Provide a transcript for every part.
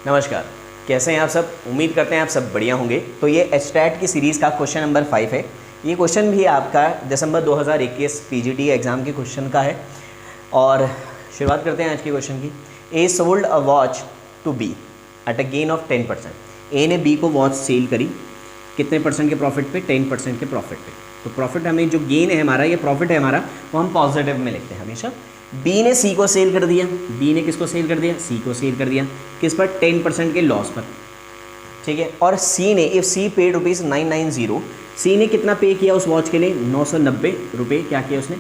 नमस्कार, कैसे हैं आप सब। उम्मीद करते हैं आप सब बढ़िया होंगे। तो ये एस्टैट की सीरीज़ का क्वेश्चन नंबर 5 है। ये क्वेश्चन भी आपका दिसंबर 2021 पीजीटी एग्ज़ाम के क्वेश्चन का है। और शुरुआत करते हैं आज के क्वेश्चन की। A sold a watch to B at a gain of 10%। A ने बी को वॉच सेल करी, कितने परसेंट के प्रॉफिट पे? 10% के प्रॉफिट पे। तो प्रॉफिट हमें जो गेन है हमारा, ये प्रॉफिट है हमारा, वो हम पॉजिटिव में लिखते हैं हमेशा। बी ने सी को सेल कर दिया, बी ने किसको सेल कर दिया? सी को सेल कर दिया, किस पर? 10% के लॉस पर, ठीक है। और सी ने, इफ सी पेड ₹990, सी ने कितना पे किया उस वॉच के लिए? 990 रुपये क्या किया उसने?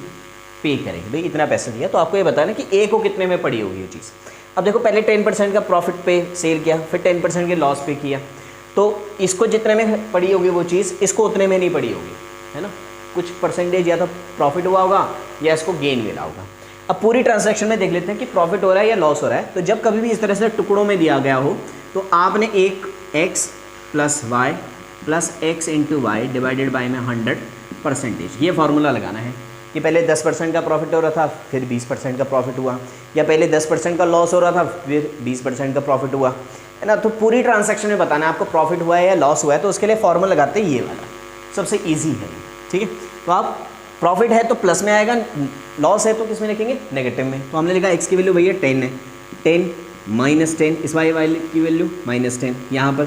पे करेंगे भाई, इतना पैसा दिया। तो आपको ये बताना कि ए को कितने में पड़ी होगी ये चीज़। अब देखो, पहले 10% का प्रॉफिट पे सेल किया, फिर 10% के लॉस पे किया, तो इसको जितने में पड़ी होगी वो चीज़, इसको उतने में नहीं पड़ी होगी, है ना। कुछ परसेंटेज या तो प्रॉफिट हुआ होगा या इसको गेन मिला होगा। अब पूरी ट्रांजैक्शन में देख लेते हैं कि प्रॉफिट हो रहा है या लॉस हो रहा है। तो जब कभी भी इस तरह से टुकड़ों में दिया गया हो, तो आपने एक x plus y plus x into y divided by में 100%, ये फार्मूला लगाना है कि पहले 10% का प्रॉफिट हो रहा था, फिर 20% का प्रॉफिट हुआ, या पहले 10% का लॉस हो रहा था, फिर 20% का प्रॉफिट हुआ, है ना। तो पूरी ट्रांजैक्शन में बताना है आपको प्रॉफिट हुआ है या लॉस हुआ है। तो उसके लिए फॉर्मूला लगाते हैं ये वाला, सबसे ईजी है, ठीक है। तो आप प्रॉफिट है तो प्लस में आएगा, लॉस है तो किस में लिखेंगे? नेगेटिव में। तो हमने लिखा एक्स की वैल्यू भैया 10 है, 10 माइनस 10, इस वाई की वैल्यू -10, यहाँ पर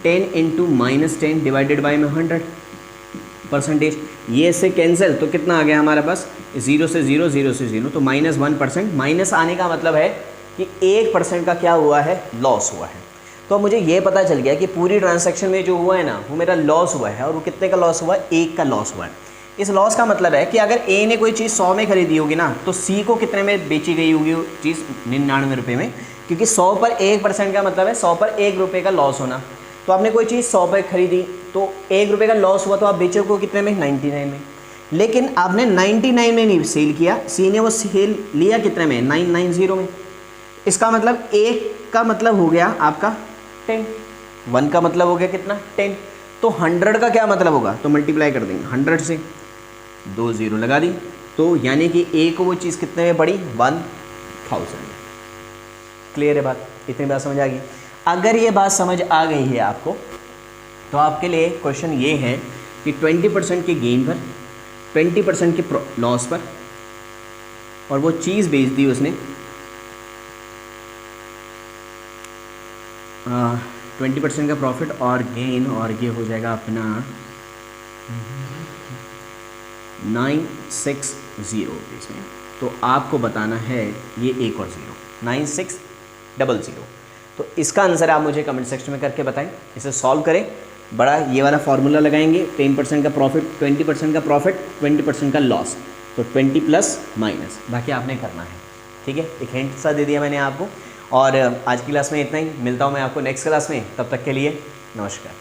10 इंटू -10 डिवाइडेड बाई में 100%। ये से कैंसिल, तो कितना आ गया हमारे पास? 0 से 0, 0 से 0, तो -1%। माइनस आने का मतलब है कि 1% का क्या हुआ है? लॉस हुआ है। तो मुझे ये पता चल गया कि पूरी ट्रांजैक्शन में जो हुआ है ना, वो मेरा लॉस हुआ है। और वो कितने का लॉस हुआ है? 1 का लॉस हुआ है। इस लॉस का मतलब है कि अगर ए ने कोई चीज़ 100 में खरीदी होगी ना, तो सी को कितने में बेची गई होगी वो चीज़? 99 रुपये में, क्योंकि 100 पर 1% का मतलब है 100 पर 1 रुपये का लॉस होना। तो आपने कोई चीज़ 100 पर खरीदी, तो 1 रुपये का लॉस हुआ, तो आप बेचोगे कितने में? 99 में। लेकिन आपने 99 में नहीं सेल किया, सी ने वो सेल लिया कितने में? 990 में। इसका मतलब 1 का मतलब हो गया आपका 10, 1 का मतलब हो गया कितना? 10। तो 100 का क्या मतलब होगा? तो मल्टीप्लाई कर देंगे 100 से, 2 0 लगा दी, तो यानी कि ए को वो चीज़ कितने में पड़ी? 1000। क्लियर है बात? इतनी बात समझ आ गई? अगर ये बात समझ आ गई है आपको, तो आपके लिए क्वेश्चन ये है कि 20% के गेन पर, 20% के लॉस पर, और वो चीज़ बेच दी उसने 20% का प्रॉफिट और गेन, और ये हो जाएगा अपना 960 रुपीज़ में। तो आपको बताना है ये एक और 0, 9600। तो इसका आंसर आप मुझे कमेंट सेक्शन में करके बताएं। इसे सॉल्व करें, बड़ा ये वाला फार्मूला लगाएंगे। 10% का प्रॉफिट, 20% का प्रॉफिट, 20% का लॉस, तो 20 प्लस माइनस, बाकी आपने करना है, ठीक है। एक हिंट सा दे दिया मैंने आपको। और आज की क्लास में इतना ही। मिलता हूँ मैं आपको नेक्स्ट क्लास में, तब तक के लिए नमस्कार।